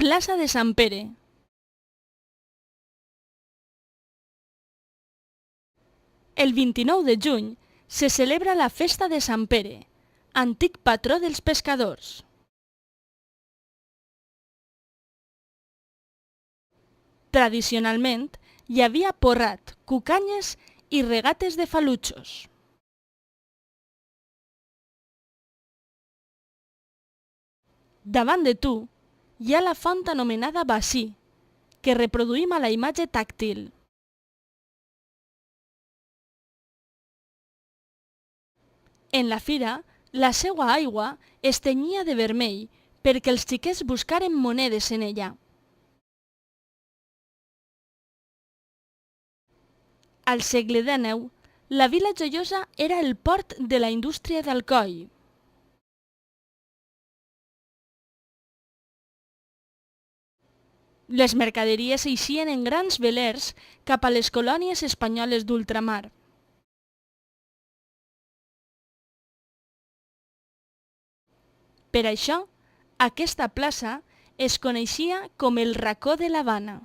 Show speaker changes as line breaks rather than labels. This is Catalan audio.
Plaça de Sant Pere. El 29 de juny se celebra la festa de Sant Pere, antic patró dels pescadors. Tradicionalment hi havia porrat, cucanyes i regates de falutxos. Davant de tu hi ha la font anomenada bací, que reproduïm a la imatge tàctil. En la fira, la seua aigua es tenyia de vermell perquè els xiquets buscaren monedes en ella. Al segle XIX, la Vila Joiosa era el port de la indústria d'Alcoi. Les mercaderies eixien en grans velers cap a les colònies espanyoles d'ultramar. Per això, aquesta plaça es coneixia com el Racó de l'Havana.